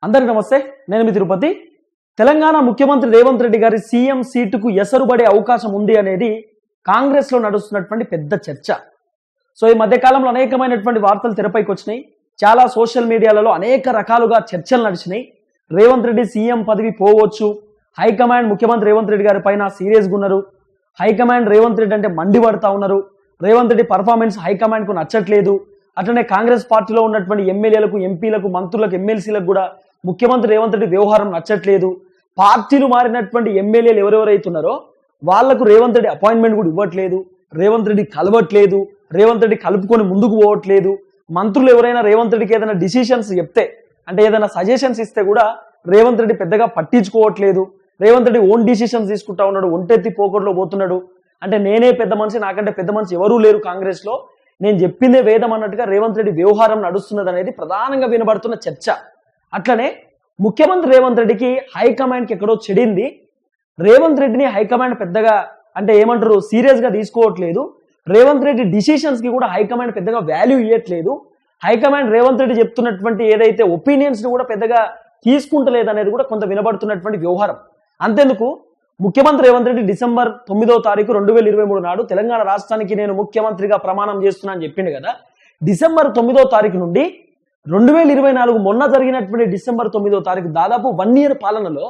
అందరికీ నమస్తే. నేను మీ తిరుపతి. తెలంగాణ ముఖ్యమంత్రి రేవంత్ రెడ్డి గారి సీఎం సీటుకు ఎసరుబడే అవకాశం ఉంది అనేది కాంగ్రెస్ లో నడుస్తున్నటువంటి పెద్ద చర్చ. సో ఈ మధ్య కాలంలో అనేకమైనటువంటి వార్తలు తెరపైకి వచ్చినాయి. చాలా సోషల్ మీడియాలలో అనేక రకాలుగా చర్చలు నడిచినాయి. రేవంత్ రెడ్డి సీఎం పదవి పోవచ్చు, హైకమాండ్ ముఖ్యమంత్రి రేవంత్ రెడ్డి గారి పైన సీరియస్గా ఉన్నారు, హైకమాండ్ రేవంత్ రెడ్డి అంటే మండిపడతా ఉన్నారు, రేవంత్ రెడ్డి పర్ఫార్మెన్స్ హైకమాండ్ కు నచ్చట్లేదు, అట్లనే కాంగ్రెస్ పార్టీలో ఉన్నటువంటి ఎమ్మెల్యేలకు, ఎంపీలకు, మంత్రులకు, ఎమ్మెల్సీలకు కూడా ముఖ్యమంత్రి రేవంత్ రెడ్డి వ్యవహారం నచ్చట్లేదు. పార్టీలు మారినటువంటి ఎమ్మెల్యేలు ఎవరెవరైతున్నారో వాళ్లకు రేవంత్ రెడ్డి అపాయింట్మెంట్ కూడా ఇవ్వట్లేదు, రేవంత్ రెడ్డి కలవట్లేదు, రేవంత్ రెడ్డి కలుపుకొని ముందుకు పోవట్లేదు. మంత్రులు ఎవరైనా రేవంత్ రెడ్డికి ఏదైనా డిసిషన్స్ చెప్తే అంటే ఏదైనా సజెషన్స్ ఇస్తే కూడా రేవంత్ రెడ్డి పెద్దగా పట్టించుకోవట్లేదు. రేవంత్ రెడ్డి ఓన్ డిసిషన్స్ తీసుకుంటా ఉన్నాడు, ఒంటెత్తి పోకట్లో పోతున్నాడు. అంటే నేనే పెద్ద మనిషి, నాకంటే పెద్ద మనిషి ఎవరూ లేరు కాంగ్రెస్ లో, నేను చెప్పిందే వేదం అన్నట్టుగా రేవంత్ రెడ్డి వ్యవహారం నడుస్తున్నది అనేది ప్రధానంగా వినబడుతున్న చర్చ. అట్లనే ముఖ్యమంత్రి రేవంత్ రెడ్డికి హైకమాండ్కి ఎక్కడో చెడింది. రేవంత్ రెడ్డిని హైకమాండ్ పెద్దగా అంటే ఏమంటారు సీరియస్ గా తీసుకోవట్లేదు. రేవంత్ రెడ్డి డిసిషన్స్ కి కూడా హైకమాండ్ పెద్దగా వాల్యూ ఇవ్వట్లేదు. హైకమాండ్ రేవంత్ రెడ్డి చెప్తున్నటువంటి ఏదైతే ఒపీనియన్స్ ని కూడా పెద్దగా తీసుకుంటలేదు అనేది కూడా కొంత వినబడుతున్నటువంటి వ్యవహారం. అంతేందుకు ముఖ్యమంత్రి రేవంత్ రెడ్డి డిసెంబర్ 9వ తారీఖు 2023 నాడు తెలంగాణ రాష్ట్రానికి నేను ముఖ్యమంత్రిగా ప్రమాణం చేస్తున్నా అని చెప్పిండు కదా. డిసెంబర్ 9వ తారీఖు నుండి 2024 మొన్న జరిగినటువంటి డిసెంబర్ 9వ తారీఖు దాదాపు 1 ఇయర్ పాలనలో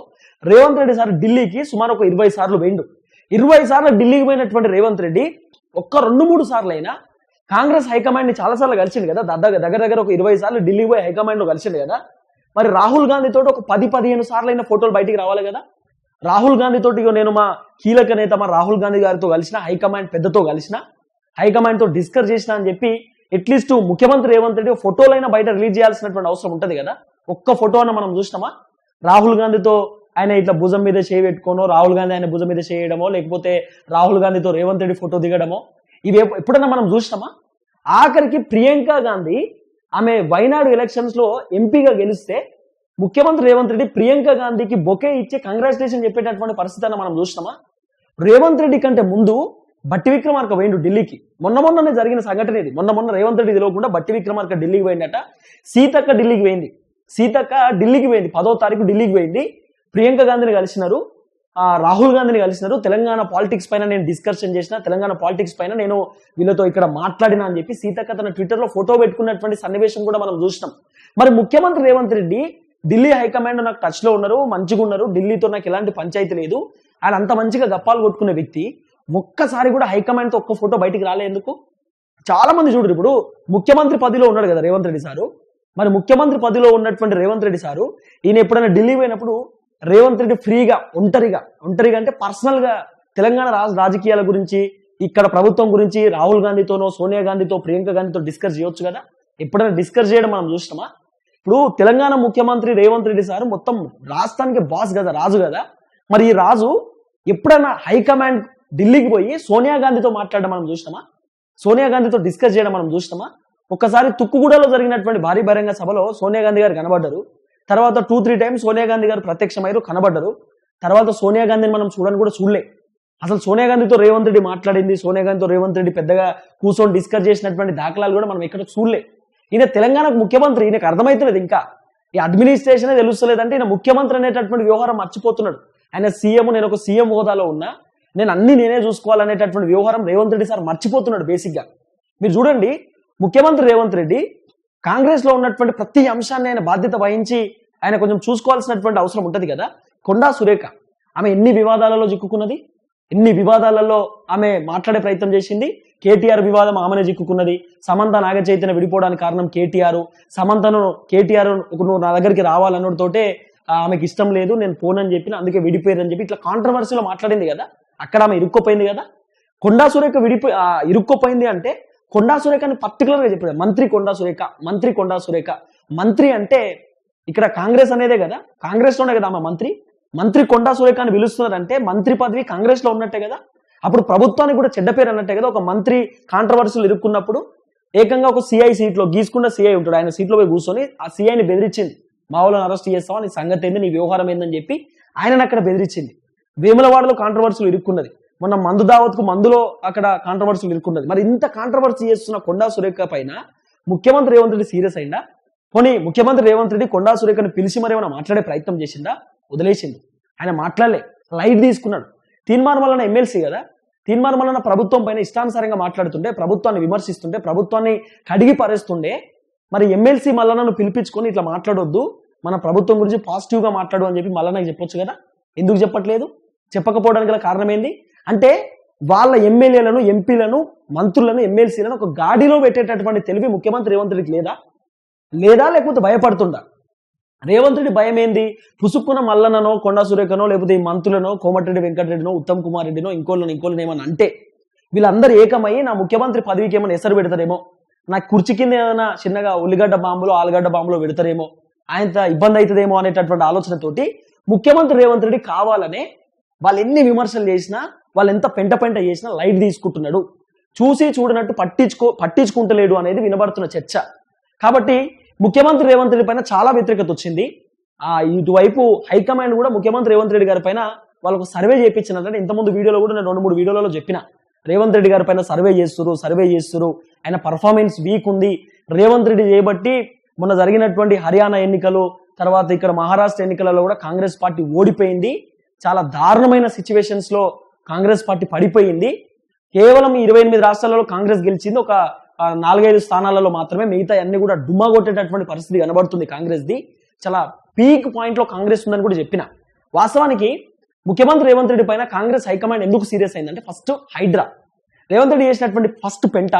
రేవంత్ రెడ్డి సార్ ఢిల్లీకి సుమారు ఒక 20 సార్లు పోయిండు. 20 సార్లు ఢిల్లీకి పోయినటువంటి రేవంత్ రెడ్డి ఒక్క 2-3 సార్లు అయినా కాంగ్రెస్ హైకమాండ్ ని చాలా సార్లు కలిసిండు కదా. దగ్గర ఒక 20 సార్లు ఢిల్లీ పోయి హైకమాండ్ లో కలిసిండు కదా. మరి రాహుల్ గాంధీ తోటి ఒక 10-15 సార్లు అయిన ఫోటోలు బయటికి రావాలి కదా. రాహుల్ గాంధీ తోటి నేను మా కీలక నేత మా రాహుల్ గాంధీ గారితో కలిసిన, హైకమాండ్ పెద్దతో కలిసిన, హైకమాండ్ తో డిస్కస్ చేసిన అని చెప్పి అట్లీస్ట్ ముఖ్యమంత్రి రేవంత్ రెడ్డి ఫోటోలైనా బయట రిలీజ్ చేయాల్సినటువంటి అవసరం ఉంటది కదా. ఒక్క ఫోటో అన్న మనం చూసినామా? రాహుల్ గాంధీతో ఆయన ఇట్లా భుజం మీద చేయి పెట్టుకోనో, రాహుల్ గాంధీ ఆయన భుజం మీద చేయడమో, లేకపోతే రాహుల్ గాంధీతో రేవంత్ రెడ్డి ఫోటో దిగడమో ఇవి ఎప్పుడన్నా మనం చూసినామా? ఆఖరికి ప్రియాంక గాంధీ ఆమె వైనాడు ఎలక్షన్స్ లో ఎంపీగా గెలిస్తే ముఖ్యమంత్రి రేవంత్ రెడ్డి ప్రియాంక గాంధీకి బొకే ఇచ్చి కంగ్రాచులేషన్ చెప్పేటటువంటి పరిస్థితిని మనం చూసినామా? రేవంత్ రెడ్డి కంటే ముందు బట్టి విక్రమార్క పోయిండు ఢిల్లీకి. మొన్ననే జరిగిన సంఘటన ఇది. మొన్న రేవంత్ రెడ్డి తెలియకుండా బట్టి విక్రమార్క ఢిల్లీకి పోయిందట. సీతక్క ఢిల్లీకి పోయింది. సీతక్క ఢిల్లీకి పోయింది, 10వ తారీఖు ఢిల్లీకి పోయింది. ప్రియాంక గాంధీని కలిసినారు, రాహుల్ గాంధీని కలిసినారు. తెలంగాణ పాలిటిక్స్ పైన నేను డిస్కషన్ చేసిన, తెలంగాణ పాలిటిక్స్ పైన నేను వీళ్ళతో ఇక్కడ మాట్లాడినా అని చెప్పి సీతక్క తన ట్విట్టర్ లో ఫోటో పెట్టుకున్నటువంటి సన్నివేశం కూడా మనం చూసినాం. మరి ముఖ్యమంత్రి రేవంత్ రెడ్డి ఢిల్లీ హైకమాండ్ నాకు టచ్ లో ఉన్నారు, మంచిగా ఉన్నారు, ఢిల్లీతో నాకు ఎలాంటి పంచాయతీ లేదు, ఆయన అంత మంచిగా గప్పాలు కొట్టుకునే వ్యక్తి ఒక్కసారి కూడా హైకమాండ్ తో ఒక్క ఫోటో బయటికి రాలే ఎందుకు? చాలా మంది చూడరు. ఇప్పుడు ముఖ్యమంత్రి పదవిలో ఉన్నాడు కదా రేవంత్ రెడ్డి సారు. మరి ముఖ్యమంత్రి పదవిలో ఉన్నటువంటి రేవంత్ రెడ్డి సారు ఈయన ఎప్పుడైనా ఢిల్లీ పోయినప్పుడు రేవంత్ రెడ్డి ఫ్రీగా ఒంటరిగా అంటే పర్సనల్ గా తెలంగాణ రాజకీయాల గురించి, ఇక్కడ ప్రభుత్వం గురించి రాహుల్ గాంధీతోనో, సోనియా గాంధీతో, ప్రియాంక గాంధీతో డిస్కస్ చేయొచ్చు కదా. ఎప్పుడైనా డిస్కస్ చేయడం మనం చూసినామా? ఇప్పుడు తెలంగాణ ముఖ్యమంత్రి రేవంత్ రెడ్డి సార్ మొత్తం రాష్ట్రానికి బాస్ కదా, రాజు కదా. మరి ఈ రాజు ఎప్పుడైనా హైకమాండ్ ఢిల్లీకి పోయి సోనియా గాంధీతో మాట్లాడడం మనం చూసినామా? సోనియా గాంధీతో డిస్కస్ చేయడం మనం చూసినామా? ఒక్కసారి తుక్కుగూడలో జరిగినటువంటి భారీ బహిరంగ సభలో సోనియా గాంధీ గారు కనబడ్డారు. తర్వాత 2-3 టైమ్స్ సోనియా గాంధీ గారు ప్రత్యక్షమయ్యారు, కనబడ్డారు. తర్వాత సోనియా గాంధీని మనం కూడా చూడలే. అసలు సోనియా గాంధీతో రేవంత్ రెడ్డి మాట్లాడింది, సోనియా గాంధీతో రేవంత్ రెడ్డి పెద్దగా కూర్చొని డిస్కస్ చేసినటువంటి దాఖలాలు కూడా మనం ఎక్కడ చూడలే. ఈయన తెలంగాణకు ముఖ్యమంత్రి, ఈయనకు అర్థమవుతలేదు ఇంకా ఈ అడ్మినిస్ట్రేషనే తెలుస్తలేదంటే ఈయన ముఖ్యమంత్రి అనేటటువంటి వ్యవహారం మర్చిపోతున్నాడు. ఆయన సీఎం, నేను ఒక సీఎం హోదాలో ఉన్నా, నేను అన్ని నేనే చూసుకోవాలనేటటువంటి వ్యవహారం రేవంత్ రెడ్డి సార్ మర్చిపోతున్నాడు బేసిక్ గా. మీరు చూడండి, ముఖ్యమంత్రి రేవంత్ రెడ్డి కాంగ్రెస్ లో ఉన్నటువంటి ప్రతి అంశాన్ని ఆయన బాధ్యత వహించి ఆయన కొంచెం చూసుకోవాల్సినటువంటి అవసరం ఉంటది కదా. కొండా సురేఖ ఆమె ఎన్ని వివాదాలలో చిక్కుకున్నది, ఎన్ని వివాదాలలో ఆమె మాట్లాడే ప్రయత్నం చేసింది. కేటీఆర్ వివాదం ఆమెనే చిక్కుకున్నది. సమంత నాగ చైతన్య విడిపోవడానికి కారణం కేటీఆర్. సమంతను కేటీఆర్ నువ్వు నా దగ్గరికి రావాలన్నతోటే ఆమెకి ఇష్టం లేదు, నేను పోనని చెప్పిన, అందుకే విడిపోయారని చెప్పి ఇట్లా కాంట్రవర్సీలో మాట్లాడింది కదా. అక్కడ ఆమె ఇరుక్కుపోయింది కదా. కొండా సురేఖ ఇరుక్కుపోయింది అంటే కొండా సురేఖని పర్టికులర్ గా చెప్పాడు, మంత్రి కొండా సురేఖ, మంత్రి కొండా సురేఖ. మంత్రి అంటే ఇక్కడ కాంగ్రెస్ అనేదే కదా, కాంగ్రెస్ లోనే కదా ఆమె మంత్రి. మంత్రి కొండా సురేఖ అని పిలుస్తున్నారంటే మంత్రి పదవి కాంగ్రెస్ లో ఉన్నట్టే కదా. అప్పుడు ప్రభుత్వానికి కూడా చెడ్డ పేరు అన్నట్టే కదా. ఒక మంత్రి కాంట్రవర్సీలు ఇరుక్కున్నప్పుడు ఏకంగా ఒక సిఐ సీట్ లో గీసుకున్న సిఐ ఉంటాడు, ఆయన సీట్లో పోయి కూర్చొని ఆ సిఐని బెదిరించింది, మా వాళ్ళని అరెస్ట్ చేస్తావా, నీ సంగతి ఏంది, నీ వ్యవహారం ఏందని చెప్పి ఆయనను అక్కడ బెదిరించింది. వేములవాడలో కాంట్రవర్సీలు ఇరుక్కున్నది. మొన్న మందు దావత్కు మందులో అక్కడ కాంట్రవర్సీలు ఇరుక్కున్నది. మరి ఇంత కాంట్రవర్సీ చేస్తున్న కొండా సురేఖ పైన ముఖ్యమంత్రి రేవంత్ రెడ్డి సీరియస్ అయిందా? పోనీ ముఖ్యమంత్రి రేవంత్ రెడ్డి కొండా సురేఖను పిలిచి మరి ఏమైనా మాట్లాడే ప్రయత్నం చేసిందా? వదిలేసిండు. ఆయన మాట్లాడలే, లైట్ తీసుకున్నాడు. తీన్మార్ మల్లన్న ఎమ్మెల్సీ కదా, తీన్మార్ మల్లన్న ప్రభుత్వం పైన ఇష్టానుసారంగా మాట్లాడుతుంటే, ప్రభుత్వాన్ని విమర్శిస్తుంటే, ప్రభుత్వాన్ని కడిగి పరేస్తుండే, మరి ఎమ్మెల్సీ మల్లన్నను పిలిపించుకొని ఇట్లా మాట్లాడొద్దు, మన ప్రభుత్వం గురించి పాజిటివ్గా మాట్లాడు అని చెప్పి మల్లన్నకి చెప్పొచ్చు కదా. ఎందుకు చెప్పట్లేదు? చెప్పకపోవడానికి గల కారణం ఏంది అంటే వాళ్ళ ఎమ్మెల్యేలను, ఎంపీలను, మంత్రులను, ఎమ్మెల్సీలను ఒక గాడిలో పెట్టేటటువంటి తెలివి ముఖ్యమంత్రి రేవంత్ రెడ్డికి లేదా లేకపోతే భయపడుతుందా? రేవంత్ రెడ్డి భయం ఏంది? పుసుక్కున మల్లన్ననో, కొండా సురేఖనో, లేకపోతే ఈ మంత్రులనో, కోమటిరెడ్డి వెంకటరెడ్డినో, ఉత్తమ్ కుమార్ రెడ్డినో, ఇంకోళ్ళని ఏమన్నా అంటే వీళ్ళందరూ ఏకమయ్యి నా ముఖ్యమంత్రి పదవికి ఏమైనా ఎసరు పెడతారేమో, నాకు కుర్చీ కింద ఏదైనా చిన్నగా ఉల్లిగడ్డ బాంబులో, ఆలుగడ్డ బాంబులో పెడతారేమో, ఆయనత ఇబ్బంది అవుతుందేమో అనేటటువంటి ఆలోచనతోటి ముఖ్యమంత్రి రేవంత్ రెడ్డి కావాలనే వాళ్ళు ఎన్ని విమర్శలు చేసినా, వాళ్ళు ఎంత పెంట చేసినా లైట్ తీసుకుంటున్నాడు, చూసి చూడనట్టు పట్టించుకుంటలేడు అనేది వినబడుతున్న చర్చ. కాబట్టి ముఖ్యమంత్రి రేవంత్ రెడ్డి పైన చాలా వ్యతిరేకత వచ్చింది. ఇటువైపు హైకమాండ్ కూడా ముఖ్యమంత్రి రేవంత్ రెడ్డి గారి పైన వాళ్ళకు సర్వే చేయించినట్టు ఇంతకుముందు వీడియోలో కూడా నేను 2-3 వీడియోలలో చెప్పిన, రేవంత్ రెడ్డి గారి పైన సర్వే చేస్తున్నారు, ఆయన పర్ఫార్మెన్స్ వీక్ ఉంది, రేవంత్ రెడ్డి చేయబట్టి మొన్న జరిగినటువంటి హర్యానా ఎన్నికలు, తర్వాత ఇక్కడ మహారాష్ట్ర ఎన్నికలలో కూడా కాంగ్రెస్ పార్టీ ఓడిపోయింది, చాలా దారుణమైన సిచ్యువేషన్స్ లో కాంగ్రెస్ పార్టీ పడిపోయింది, కేవలం 28 రాష్ట్రాలలో కాంగ్రెస్ గెలిచింది, ఒక 4-5 స్థానాలలో మాత్రమే, మిగతా అన్ని కూడా డుమ్మా కొట్టేటటువంటి పరిస్థితి కనబడుతుంది కాంగ్రెస్ది, చాలా పీక్ పాయింట్ లో కాంగ్రెస్ ఉందని కూడా చెప్పిన. వాస్తవానికి ముఖ్యమంత్రి రేవంత్ రెడ్డి పైన కాంగ్రెస్ హైకమాండ్ ఎందుకు సీరియస్ అయిందంటే, ఫస్ట్ హైడ్రా, రేవంత్ రెడ్డి చేసినటువంటి ఫస్ట్ పెంట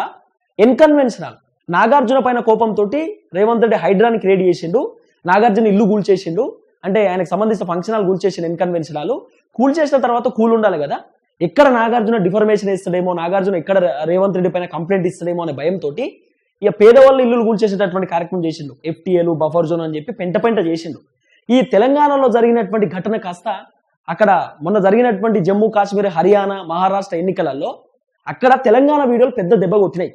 ఇన్కన్వెన్షనల్, నాగార్జున పైన కోపంతో రేవంత్ రెడ్డి హైడ్రాని క్రియేట్ చేసిండు, నాగార్జున ఇల్లు కూల్చేసిండు, అంటే ఆయనకు సంబంధించిన ఫంక్షన్ హాల్ కూల్చేసిండు, ఇన్కన్వెన్షనల్ కూల్చేసిన తర్వాత కూల్ ఉండాలి కదా, ఎక్కడ నాగార్జున డిఫర్మేషన్ ఇస్తాడేమో, నాగార్జున ఎక్కడ రేవంత్ రెడ్డి పైన కంప్లైంట్ ఇస్తాడేమో అనే భయంతో ఇక పేదవాళ్ళు ఇల్లు కూల్చేసేటటువంటి కార్యక్రమం చేసిండు, ఎఫ్టీఏలు, బఫర్ జోన్ అని చెప్పి పెంట చేసిండు. ఈ తెలంగాణలో జరిగినటువంటి ఘటన కాస్త అక్కడ మొన్న జరిగినటువంటి జమ్మూ కాశ్మీర్, హర్యానా, మహారాష్ట్ర ఎన్నికలలో అక్కడ తెలంగాణ వీడియోలు పెద్ద దెబ్బ కొట్టినాయి.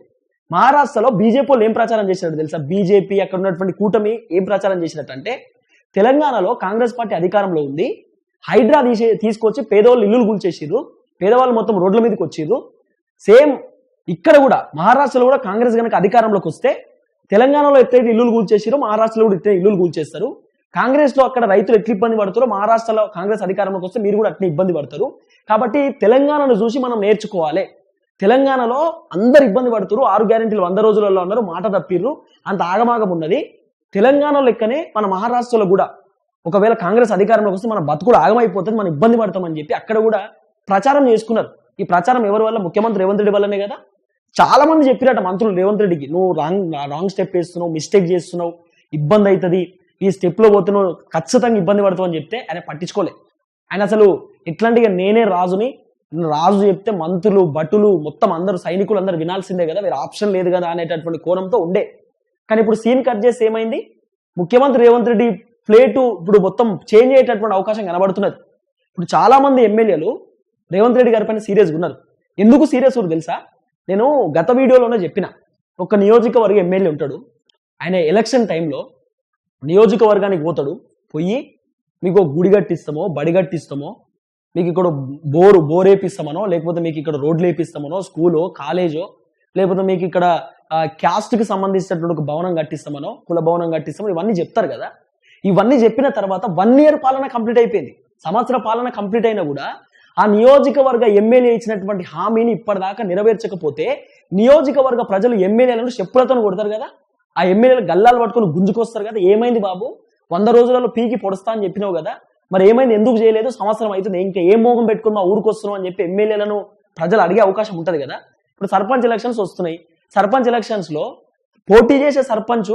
మహారాష్ట్రలో బీజేపీ వాళ్ళు ఏం ప్రచారం చేసినట్టు తెలుసా? బీజేపీ అక్కడ ఉన్నటువంటి కూటమి ఏం ప్రచారం చేసినట్టు అంటే, తెలంగాణలో కాంగ్రెస్ పార్టీ అధికారంలో ఉంది, హైడ్రా తీసుకొచ్చి పేదవాళ్ళు ఇల్లులు కూల్చేసిర్రు, పేదవాళ్ళు మొత్తం రోడ్ల మీదకి వచ్చిర్రు. సేమ్ ఇక్కడ కూడా మహారాష్ట్రలో కూడా కాంగ్రెస్ కనుక అధికారంలోకి వస్తే తెలంగాణలో ఎత్తైతే ఇల్లులు కూల్చేసిరో మహారాష్ట్రలో కూడా ఎత్తైతే ఇల్లులు కూల్చేస్తారు. కాంగ్రెస్ లో అక్కడ రైతులు ఎట్లా ఇబ్బంది పడతారో మహారాష్ట్రలో కాంగ్రెస్ అధికారంలోకి వస్తే మీరు కూడా అట్లా ఇబ్బంది పడతారు. కాబట్టి తెలంగాణను చూసి మనం నేర్చుకోవాలి. తెలంగాణలో అందరు ఇబ్బంది పడుతున్నారు, 6 గ్యారెంటీలు 100 రోజులలో అన్నారు, మాట తప్పిర్రు, అంత ఆగమాగం ఉన్నది. తెలంగాణ లెక్కనే మన మహారాష్ట్రలో కూడా ఒకవేళ కాంగ్రెస్ అధికారంలోకి వస్తే మన బతుకుడు ఆగమైపోతుంది, మనం ఇబ్బంది పడతామని చెప్పి అక్కడ కూడా ప్రచారం చేసుకున్నారు. ఈ ప్రచారం ఎవరి వల్ల? ముఖ్యమంత్రి రేవంత్ రెడ్డి వల్లనే కదా. చాలా మంది చెప్పిరట మంత్రులు రేవంత్ రెడ్డికి, నువ్వు రాంగ్ స్టెప్ వేస్తున్నావు, మిస్టేక్ చేస్తున్నావు, ఇబ్బంది అవుతుంది, ఈ స్టెప్ లో పోతే నువ్వు ఖచ్చితంగా ఇబ్బంది పడతావు అని చెప్తే ఆయన పట్టించుకోలే. ఆయన అసలు ఎట్లాంటిగా నేనే రాజుని, రాజు చెప్తే మంత్రులు, భటులు, మొత్తం అందరూ సైనికులు అందరూ వినాల్సిందే కదా, వేరే ఆప్షన్ లేదు కదా అనేటటువంటి కోణంతో ఉండే. కానీ ఇప్పుడు సీన్ కట్ చేసి ఏమైంది, ముఖ్యమంత్రి రేవంత్ రెడ్డి ప్లేటు ఇప్పుడు మొత్తం చేంజ్ అయ్యేటటువంటి అవకాశం కనబడుతున్నది. ఇప్పుడు చాలా మంది ఎమ్మెల్యేలు రేవంత్ రెడ్డి గారి పైన సీరియస్గా ఉన్నారు. ఎందుకు సీరియస్ తెలుసా? నేను గత వీడియోలోనే చెప్పిన, ఒక నియోజకవర్గ ఎమ్మెల్యే ఉంటాడు, ఆయన ఎలక్షన్ టైంలో నియోజకవర్గానికి పోతాడు, పోయి మీకు గుడి కట్టిస్తామో, బడి కట్టిస్తామో, మీకు ఇక్కడ బోర్ వేపిస్తామనో, లేకపోతే మీకు ఇక్కడ రోడ్లు వేపిస్తామనో, స్కూలో, కాలేజో, లేకపోతే మీకు ఇక్కడ క్యాస్ట్కి సంబంధించినటువంటి ఒక భవనం కట్టిస్తామనో, కుల భవనం కట్టిస్తామో, ఇవన్నీ చెప్తారు కదా. ఇవన్నీ చెప్పిన తర్వాత 1 year పాలన కంప్లీట్ అయిపోయింది, సంవత్సర పాలన కంప్లీట్ అయినా కూడా ఆ నియోజకవర్గ ఎమ్మెల్యే ఇచ్చినటువంటి హామీని ఇప్పటిదాకా నెరవేర్చకపోతే నియోజకవర్గ ప్రజలు ఎమ్మెల్యేలను చెప్పులతో కొడతారు కదా, ఆ ఎమ్మెల్యేలు గల్లాలు పట్టుకొని గుంజుకొస్తారు కదా. ఏమైంది బాబు, 100 రోజులలో పీకి పొడుస్తా అని చెప్పినావు కదా, మరి ఏమైంది, ఎందుకు చేయలేదు, సంవత్సరం అవుతుంది, ఇంకా ఏం మోగం పెట్టుకుని మా ఊరికి వస్తున్నావు అని చెప్పి ఎమ్మెల్యేలను ప్రజలు అడిగే అవకాశం ఉంటుంది కదా. ఇప్పుడు సర్పంచ్ ఎలక్షన్స్ వస్తున్నాయి, సర్పంచ్ ఎలక్షన్స్ లో పోటీ చేసే సర్పంచ్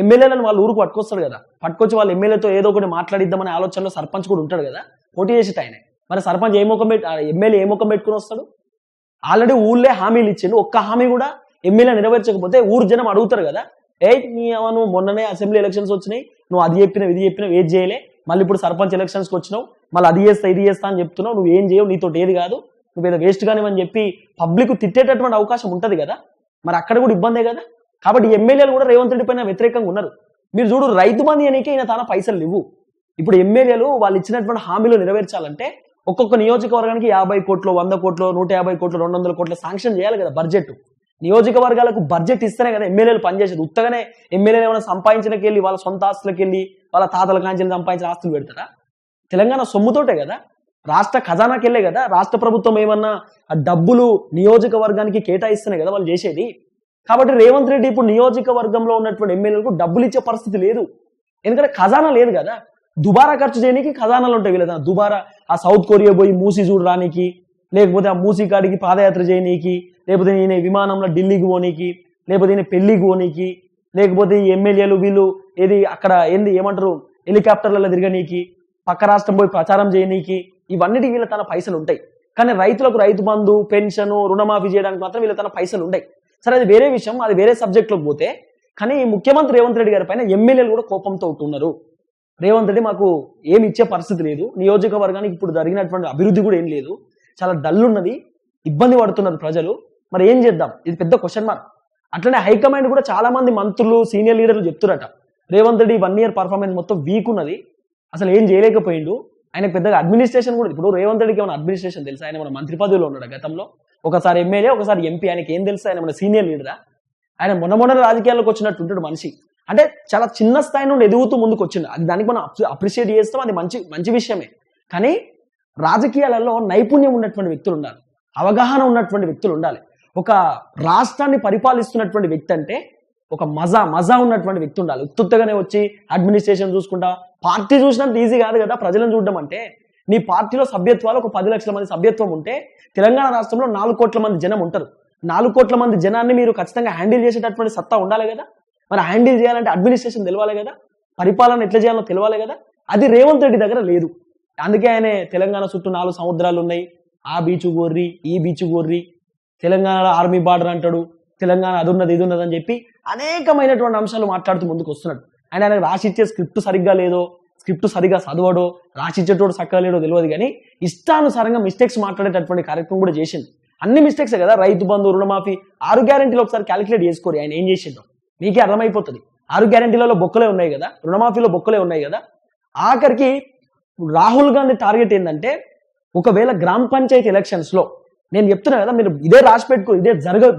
ఎమ్మెల్యేలను వాళ్ళ ఊరికి పట్టుకొస్తాడు కదా, పట్టుకొచ్చి వాళ్ళ ఎమ్మెల్యేతో ఏదో ఒకటి మాట్లాడిద్దామనే ఆలోచనలో సర్పంచ్ కూడా ఉంటాడు కదా, పోటీ చేసేట ఆయన. మరి సర్పంచ్ ఎమ్మెల్యే ఏ ముఖం పెట్టుకుని వస్తాడు? ఆల్రెడీ ఊళ్ళే హామీలు ఇచ్చిండు, ఒక్క హామీ కూడా ఎమ్మెల్యే నెరవేర్చకపోతే ఊరు జనం అడుగుతారు కదా, నువ్వు మొన్ననే అసెంబ్లీ ఎలక్షన్స్ వచ్చినాయి, నువ్వు అది చెప్పినావు ఇది చెప్పినావు, ఏది చేయలే, మళ్ళీ ఇప్పుడు సర్పంచ్ ఎలక్షన్స్కి వచ్చినావు, మళ్ళీ అది చేస్తా ఇది చేస్తా అని చెప్తున్నావు, నువ్వు ఏం చేయవు, నీతో ఏది కాదు, నువ్వు ఏదో వేస్ట్ కానివని చెప్పి పబ్లిక్ తిట్టేటటువంటి అవకాశం ఉంటుంది కదా. మరి అక్కడ కూడా ఇబ్బందే కదా. కాబట్టి ఎమ్మెల్యేలు కూడా రేవంత్ రెడ్డి పైన వ్యతిరేకంగా ఉన్నారు. మీరు చూడు, రైతు బంధు అనేకే ఈయన తన పైసలు లేవు. ఇప్పుడు ఎమ్మెల్యేలు వాళ్ళు ఇచ్చినటువంటి హామీలు నెరవేర్చాలంటే ఒక్కొక్క నియోజకవర్గానికి 50 కోట్లు, 100 కోట్లు, 150 కోట్లు, 200 కోట్లు శాంక్షన్ చేయాలి కదా బడ్జెట్. నియోజకవర్గాలకు బడ్జెట్ ఇస్తేనే కదా ఎమ్మెల్యేలు పనిచేసేది. ఉత్తగానే ఎమ్మెల్యేలు ఏమైనా సంపాదించడానికి వెళ్ళి వాళ్ళ సొంత ఆస్తులకు వెళ్ళి వాళ్ళ తాతల కాంచెలు సంపాదించిన ఆస్తులు పెడతారా? తెలంగాణ సొమ్ముతోటే కదా, రాష్ట్ర ఖజానాకి వెళ్ళే కదా రాష్ట్ర ప్రభుత్వం ఏమన్నా ఆ డబ్బులు నియోజకవర్గానికి కేటాయిస్తేనే కదా వాళ్ళు చేసేది. కాబట్టి రేవంత్ రెడ్డి ఇప్పుడు నియోజకవర్గంలో ఉన్నటువంటి ఎమ్మెల్యేలకు డబ్బులు ఇచ్చే పరిస్థితి లేదు, ఎందుకంటే ఖజానా లేదు కదా. దుబారా ఖర్చు చేయడానికి ఖజానాలు ఉంటాయి వీళ్ళ. దుబారా ఆ సౌత్ కొరియా పోయి మూసీ చూడడానికి, లేకపోతే ఆ మూసీ కాడికి పాదయాత్ర చేయనీకి, లేకపోతే ఈయన విమానంలో ఢిల్లీకి పోనీకి, లేకపోతే ఈయన పెళ్లికి పోనీకి, లేకపోతే ఈ ఎమ్మెల్యేలు వీళ్ళు ఏది అక్కడ ఏమంటారు హెలికాప్టర్లలో తిరగనీకి, పక్క రాష్ట్రం పోయి ప్రచారం చేయనీకి, ఇవన్నిటికి వీళ్ళ తన పైసలు ఉంటాయి. కానీ రైతులకు రైతు బంధు, పెన్షన్, రుణమాఫీ చేయడానికి మాత్రం వీళ్ళ తన పైసలు ఉంటాయి. సరే, అది వేరే విషయం, అది వేరే సబ్జెక్ట్లోకి పోతే. కానీ ముఖ్యమంత్రి రేవంత్ రెడ్డి గారి పైన ఎమ్మెల్యేలు కూడా కోపంతో ఉంటున్నారు. రేవంత్ రెడ్డి మాకు ఏమి ఇచ్చే పరిస్థితి లేదు, నియోజకవర్గానికి ఇప్పుడు జరిగినటువంటి అభివృద్ధి కూడా ఏం లేదు, చాలా డల్ ఉన్నది, ఇబ్బంది పడుతున్నారు ప్రజలు, మరి ఏం చేద్దాం? ఇది పెద్ద క్వశ్చన్ మార్క్. అట్లనే హైకమాండ్ కూడా చాలా మంది మంత్రులు, సీనియర్ లీడర్లు చెప్తున్నారట రేవంత్ రెడ్డి 1 year పర్ఫార్మెన్స్ మొత్తం వీక్ ఉన్నది, అసలు ఏం చేయలేకపోయిండు, ఆయనకు పెద్దగా అడ్మినిస్ట్రేషన్ కూడా. ఇప్పుడు రేవంత్ రెడ్డికి ఏమైనా అడ్మినిస్ట్రేషన్ తెలుసా? ఆయన మన మంత్రి పదవిలో ఉన్నాడు గతంలో, ఒకసారి ఎమ్మెల్యే, ఒకసారి ఎంపీ, ఆయనకి ఏం తెలుసు? ఆయన మన సీనియర్ లీడరా? ఆయన మొన్న రాజకీయాల్లోకి వచ్చినట్టు ఉంటాడు మనిషి. అంటే చాలా చిన్న స్థాయి నుండి ఎదుగుతూ ముందుకు వచ్చిండు, అది దానికి మనం అప్రిషియేట్ చేస్తాం, అది మంచి విషయమే. కానీ రాజకీయాలలో నైపుణ్యం ఉన్నటువంటి వ్యక్తులు ఉండాలి, అవగాహన ఉన్నటువంటి వ్యక్తులు ఉండాలి. ఒక రాష్ట్రాన్ని పరిపాలిస్తున్నటువంటి వ్యక్తి అంటే ఒక మజా ఉన్నటువంటి వ్యక్తి ఉండాలి. ఉత్తుత్తగానే వచ్చి అడ్మినిస్ట్రేషన్ చూసుకుంటా, పార్టీ చూసినంత ఈజీ కాదు కదా ప్రజలను చూడడం అంటే. నీ పార్టీలో సభ్యత్వాలు ఒక 10 లక్షల మంది సభ్యత్వం ఉంటే తెలంగాణ రాష్ట్రంలో 4 కోట్ల మంది జనం ఉంటారు. 4 కోట్ల మంది జనాన్ని మీరు ఖచ్చితంగా హ్యాండిల్ చేసేటటువంటి సత్తా ఉండాలి కదా. మరి హ్యాండిల్ చేయాలంటే అడ్మినిస్ట్రేషన్ తెలవాలి కదా, పరిపాలన ఎట్లా చేయాలో తెలవాలి కదా. అది రేవంత్ రెడ్డి దగ్గర లేదు. అందుకే ఆయన తెలంగాణ చుట్టూ 4 సముద్రాలు ఉన్నాయి, ఆ బీచ్ గోర్రి, ఈ బీచ్ గోర్రి, తెలంగాణలో ఆర్మీ బార్డర్ అంటాడు, తెలంగాణ అది ఉన్నది ఇది ఉన్నది అని చెప్పి అనేకమైనటువంటి అంశాలు మాట్లాడుతూ ముందుకు వస్తున్నాడు. ఆయన రాసిచ్చే స్క్రిప్ట్ సరిగ్గా లేదో, స్క్రిప్ట్ సరిగ్గా చదవడో, రాసిచ్చేటోడు చక్కగా లేడో తెలియదు, కానీ ఇష్టానుసారంగా మిస్టేక్స్ మాట్లాడేటటువంటి కార్యక్రమం కూడా చేసిండు. అన్ని మిస్టేక్స్ కదా, రైతు బంధు, రుణమాఫీ, 6 గ్యారెంటీలు ఒకసారి క్యాలిక్యులేట్ చేసుకోరు ఆయన ఏం చేసిండో, మీకే అర్థమైపోతుంది. 6 గ్యారెంటీలలో బొక్కలే ఉన్నాయి కదా, రుణమాఫీలో బొక్కలే ఉన్నాయి కదా. ఆఖరికి రాహుల్ గాంధీ టార్గెట్ ఏంటంటే, ఒకవేళ గ్రామ పంచాయతీ ఎలక్షన్స్ లో, నేను చెప్తున్నా కదా, మీరు ఇదే రాసి పెట్టుకో, ఇదే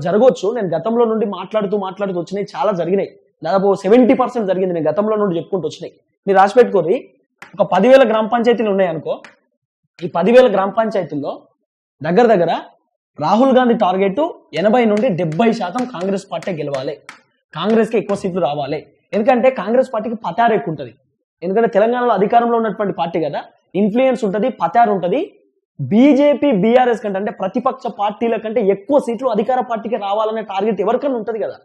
జరగవచ్చు. నేను గతంలో నుండి మాట్లాడుతూ వచ్చినాయి, చాలా జరిగినాయి, దాదాపు 70% జరిగింది. నేను గతంలో నుండి చెప్పుకుంటూ వచ్చినాయి, మీరు రాసి పెట్టుకోరి. ఒక 10,000 గ్రామ పంచాయతీలు ఉన్నాయి అనుకో, ఈ 10,000 గ్రామ పంచాయతీల్లో దగ్గర రాహుల్ గాంధీ టార్గెట్ 80 నుండి 70% కాంగ్రెస్ పార్టీ గెలవాలి, కాంగ్రెస్కి ఎక్కువ సీట్లు రావాలి. ఎందుకంటే కాంగ్రెస్ పార్టీకి పతారు ఎక్కువ ఉంటుంది, ఎందుకంటే తెలంగాణలో అధికారంలో ఉన్నటువంటి పార్టీ కదా, ఇన్ఫ్లుయెన్స్ ఉంటుంది, పతారు ఉంటుంది. బీజేపీ, బీఆర్ఎస్ కంటే, అంటే ప్రతిపక్ష పార్టీల కంటే ఎక్కువ సీట్లు అధికార పార్టీకి రావాలనే టార్గెట్ ఎవరికన్నా ఉంటుంది కదా.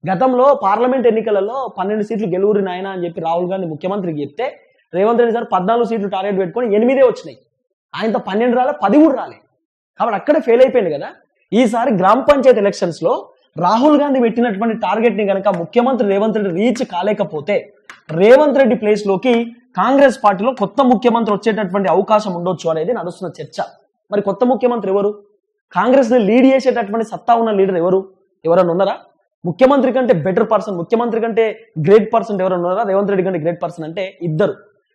గతంలో పార్లమెంట్ ఎన్నికలలో 12 సీట్లు గెలువురి నాయన అని చెప్పి రాహుల్ గాంధీ ముఖ్యమంత్రికి చెప్తే, రేవంత్ రెడ్డి సార్ 14 సీట్లు టార్గెట్ పెట్టుకొని 8 వచ్చినాయి, ఆయనతో 12 రాలే, 10 కూడా రాలే. కాబట్టి అక్కడే ఫెయిల్ అయిపోయింది కదా. ఈసారి గ్రామ పంచాయతీ ఎలక్షన్స్ లో రాహుల్ గాంధీ పెట్టినటువంటి టార్గెట్ ని కనుక ముఖ్యమంత్రి రేవంత్ రెడ్డి రీచ్ కాలేకపోతే, రేవంత్ రెడ్డి ప్లేస్ లోకి కాంగ్రెస్ పార్టీలో కొత్త ముఖ్యమంత్రి వచ్చేటటువంటి అవకాశం ఉండొచ్చు అనేది నడుస్తున్న చర్చ. మరి కొత్త ముఖ్యమంత్రి ఎవరు? కాంగ్రెస్ ని లీడ్ చేసేటటువంటి సత్తా ఉన్న లీడర్ ఎవరన్నా ఉన్నారా? ముఖ్యమంత్రి కంటే బెటర్ పర్సన్, ముఖ్యమంత్రి కంటే గ్రేట్ పర్సన్ ఎవరైనా ఉన్నారా? రేవంత్ రెడ్డి కంటే గ్రేట్ పర్సన్ అంటే ఇద్దరు.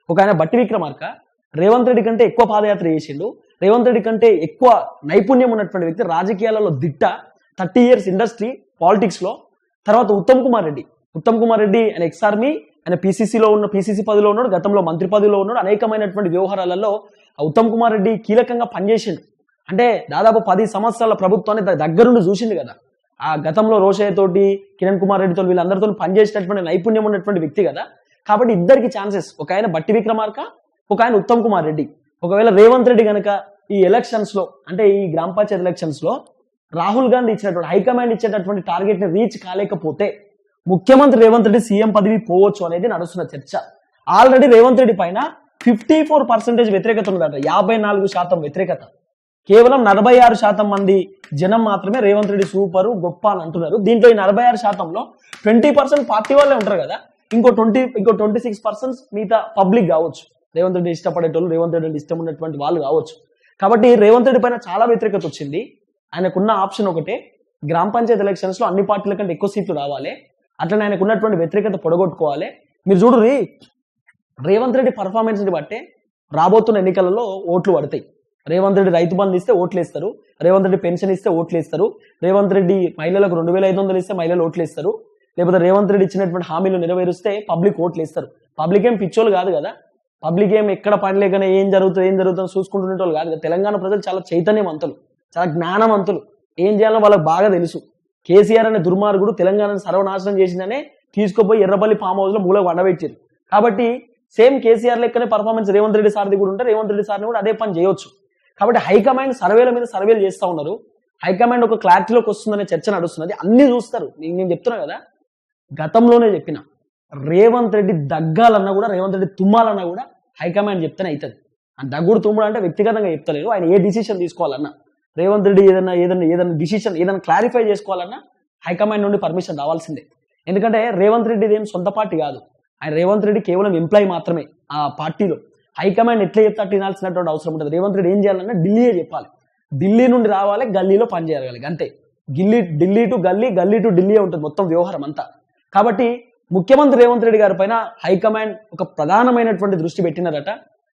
ఒక ఆయన బట్టి విక్రమార్క, రేవంత్ రెడ్డి కంటే ఎక్కువ పాదయాత్ర చేసిండు, రేవంత్ రెడ్డి కంటే ఎక్కువ నైపుణ్యం ఉన్నటువంటి వ్యక్తి, రాజకీయాలలో దిట్ట, 30 years ఇండస్ట్రీ పాలిటిక్స్ లో. తర్వాత ఉత్తమ్ కుమార్ రెడ్డి ఆయన ఎక్స్ ఆర్మీ, ఆయన పిసిసి పదవిలో ఉన్నాడు, గతంలో మంత్రి పదవిలో ఉన్నాడు, అనేకమైనటువంటి వ్యవహారాలలో ఉత్తమ్ కుమార్ రెడ్డి కీలకంగా పనిచేసిండు. అంటే దాదాపు 10 సంవత్సరాల ప్రభుత్వాన్ని దగ్గరుండి చూసింది కదా. ఆ గతంలో రోషయ్య తోటి, కిరణ్ కుమార్ రెడ్డితో, వీళ్ళందరితో పనిచేసేటటువంటి నైపుణ్యం ఉన్నటువంటి వ్యక్తి కదా. కాబట్టి ఇద్దరికి ఛాన్సెస్, ఒక ఆయన బట్టి విక్రమార్క, ఒక ఆయన ఉత్తమ్ కుమార్ రెడ్డి. ఒకవేళ రేవంత్ రెడ్డి కనుక ఈ ఎలక్షన్స్ లో, అంటే ఈ గ్రామ పంచాయతీ ఎలక్షన్స్ లో రాహుల్ గాంధీ ఇచ్చినటువంటి, హైకమాండ్ ఇచ్చేటటువంటి టార్గెట్ ని రీచ్ కాలేకపోతే ముఖ్యమంత్రి రేవంత్ రెడ్డి సీఎం పదవి పోవచ్చు అనేది నడుస్తున్న చర్చ. ఆల్రెడీ రేవంత్ రెడ్డి పైన 54% వ్యతిరేకత ఉన్నదట, 54% వ్యతిరేకత. కేవలం 46% మంది జనం మాత్రమే రేవంత్ రెడ్డి సూపరు, గొప్ప అని అంటున్నారు. దీంట్లో ఈ 46%లో 20% పార్టీ వాళ్ళే ఉంటారు కదా, ఇంకో 26% మిగతా పబ్లిక్ కావచ్చు, రేవంత్ రెడ్డి ఇష్టపడేటోళ్ళు, రేవంత్ రెడ్డి ఇష్టం ఉన్నటువంటి వాళ్ళు కావచ్చు. కాబట్టి రేవంత్ రెడ్డి పైన చాలా వ్యతిరేకత వచ్చింది. ఆయనకున్న ఆప్షన్ ఒకటే, గ్రామ పంచాయతీ ఎలక్షన్స్ లో అన్ని పార్టీల కంటే ఎక్కువ సీట్లు రావాలి, అట్లనే ఆయనకు ఉన్నటువంటి వ్యతిరేకత పొడగొట్టుకోవాలి. మీరు చూడుర్రి, రేవంత్ రెడ్డి పర్ఫార్మెన్స్ ని బట్టే రాబోతున్న ఎన్నికలలో ఓట్లు పడతాయి. రేవంత్ రెడ్డి రైతు బంధు ఇస్తే ఓట్లు వేస్తారు, రేవంత్ రెడ్డి పెన్షన్ ఇస్తే ఓట్లు వేస్తారు, రేవంత్ రెడ్డి మహిళలకు 2,500 ఇస్తే మహిళలు ఓట్లు వేస్తారు, లేకపోతే రేవంత్ రెడ్డి ఇచ్చినటువంటి హామీలు నెరవేరుస్తే పబ్లిక్ ఓట్లు వేస్తారు. పబ్లిక్ ఏం పిచ్చోళ్ళు కాదు కదా, పబ్లిక్ ఏం ఎక్కడ పని లేకనే ఏం జరుగుతుందో చూసుకుంటునే వాళ్ళు కాదు కదా. తెలంగాణ ప్రజలు చాలా చైతన్యవంతులు, చాలా జ్ఞానవంతులు, ఏం చేయాలో వాళ్ళకి బాగా తెలుసు. కేసీఆర్ అనే దుర్మార్గుడు తెలంగాణను సర్వనాశనం చేసిందనే తీసుకుపోయి ఎర్రపల్లి ఫామ్ హౌస్ లో మూలకు వండబెట్టారు. కాబట్టి సేమ్ కేసీఆర్ లెక్కనే పర్ఫార్మెన్స్ రేవంత్ రెడ్డి సార్ది కూడా ఉంటే రేవంత్ రెడ్డి సార్ని కూడా అదే పని చేయొచ్చు. కాబట్టి హైకమాండ్ సర్వేల మీద సర్వేలు చేస్తూ ఉన్నారు. హైకమాండ్ ఒక క్లారిటీలోకి వస్తుందనే చర్చ నడుస్తున్నది. అన్ని చూస్తారు. నేను చెప్తున్నా కదా, గతంలోనే చెప్పిన రేవంత్ రెడ్డి దగ్గాలన్నా కూడా, రేవంత్ రెడ్డి తుమ్మాలన్నా కూడా హైకమాండ్ చెప్తేనే అవుతుంది. అని దగ్గుడు తుమ్ముడు అంటే వ్యక్తిగతంగా చెప్తలేరు. ఆయన ఏ డిసిషన్ తీసుకోవాలన్నా, రేవంత్ రెడ్డి ఏదైనా డిసిషన్ ఏదైనా క్లారిఫై చేసుకోవాలన్నా హైకమాండ్ నుండి పర్మిషన్ రావాల్సిందే. ఎందుకంటే రేవంత్ రెడ్డి ఏం సొంత పార్టీ కాదు. ఆయన రేవంత్ రెడ్డి కేవలం ఎంప్లాయీ మాత్రమే ఆ పార్టీలో. హైకమాండ్ ఎట్లా చెప్తే అట్లా వినాల్సినటువంటి అవసరం ఉంటుంది. రేవంత్ రెడ్డి ఏం చేయాలన్నా ఢిల్లీయే చెప్పాలి, ఢిల్లీ నుండి రావాలి, గల్లీలో పనిచేయగలి అంతే. ఢిల్లీ టు గల్లీ టు ఢిల్లీ ఉంటుంది మొత్తం వ్యవహారం అంతా. కాబట్టి ముఖ్యమంత్రి రేవంత్ రెడ్డి గారి పైన హైకమాండ్ ఒక ప్రధానమైనటువంటి దృష్టి పెట్టినారట.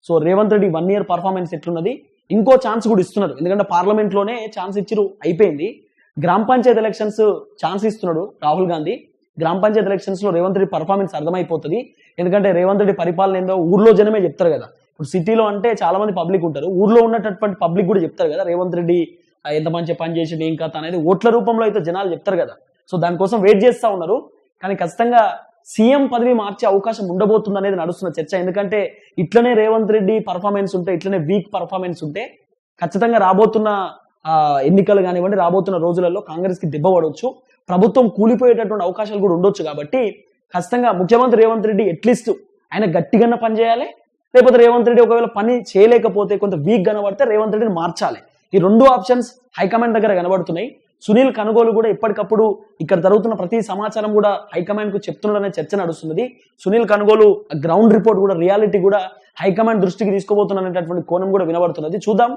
So Revanth Reddy 1 year performance ఎట్లున్నది, ఇంకో ఛాన్స్ కూడా ఇస్తున్నారు. ఎందుకంటే పార్లమెంట్ లోనే ఛాన్స్ ఇచ్చిరు, అయిపోయింది. గ్రామ పంచాయత్ ఎలక్షన్స్ ఛాన్స్ ఇస్తున్నాడు రాహుల్ గాంధీ. గ్రామ పంచాయత్ ఎలక్షన్స్ లో రేవంత్ రెడ్డి పర్ఫార్మెన్స్ అర్థమైపోతుంది. ఎందుకంటే రేవంత్ రెడ్డి పరిపాలన ఏందో ఊర్లో జనమే చెప్తారు కదా. ఇప్పుడు సిటీలో అంటే చాలా మంది పబ్లిక్ ఉంటారు, ఊర్లో ఉన్నటువంటి పబ్లిక్ కూడా చెప్తారు కదా రేవంత్ రెడ్డి ఎంత మంచి పని చేసిండు ఏం కథ అనేది ఓట్ల రూపంలో అయితే జనాలు చెప్తారు కదా. సో దానికోసం వెయిట్ చేస్తూ ఉన్నారు. కానీ ఖచ్చితంగా సీఎం పదవి మార్చే అవకాశం ఉండబోతుంది అనేది నడుస్తున్న చర్చ. ఎందుకంటే ఇట్లనే రేవంత్ రెడ్డి పర్ఫార్మెన్స్ ఉంటే, ఇట్లనే వీక్ పర్ఫార్మెన్స్ ఉంటే ఖచ్చితంగా రాబోతున్న ఎన్నికలు కానివ్వండి, రాబోతున్న రోజులలో కాంగ్రెస్ కి దెబ్బ పడవచ్చు, ప్రభుత్వం కూలిపోయేటటువంటి అవకాశాలు కూడా ఉండొచ్చు. కాబట్టి ఖచ్చితంగా ముఖ్యమంత్రి రేవంత్ రెడ్డి అట్లీస్ట్ ఆయన గట్టిగా పని చేయాలి. లేకపోతే రేవంత్ రెడ్డి ఒకవేళ పని చేయలేకపోతే, కొంత వీక్ కనబడితే రేవంత్ రెడ్డిని మార్చాలి. ఈ 2 ఆప్షన్స్ హైకమాండ్ దగ్గర కనబడుతున్నాయి. సునీల్ కనుగోలు కూడా ఎప్పటికప్పుడు ఇక్కడ జరుగుతున్న ప్రతి సమాచారం కూడా హైకమాండ్ కు చెప్తున్నాడనే చర్చ నడుస్తున్నది. సునీల్ కనుగోలు గ్రౌండ్ రిపోర్ట్ కూడా, రియాలిటీ కూడా హైకమాండ్ దృష్టికి తీసుకోబోతున్నటువంటి కోణం కూడా వినబడుతున్నది. చూద్దాం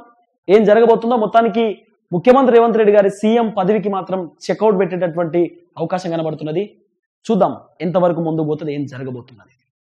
ఏం జరగబోతుందో. మొత్తానికి ముఖ్యమంత్రి రేవంత్ రెడ్డి గారి సీఎం పదవికి మాత్రం చెక్అవుట్ పెట్టేటటువంటి అవకాశం కనబడుతున్నది. చూద్దాం ఎంతవరకు ముందుకు పోతుంది, ఏం జరగబోతున్నది.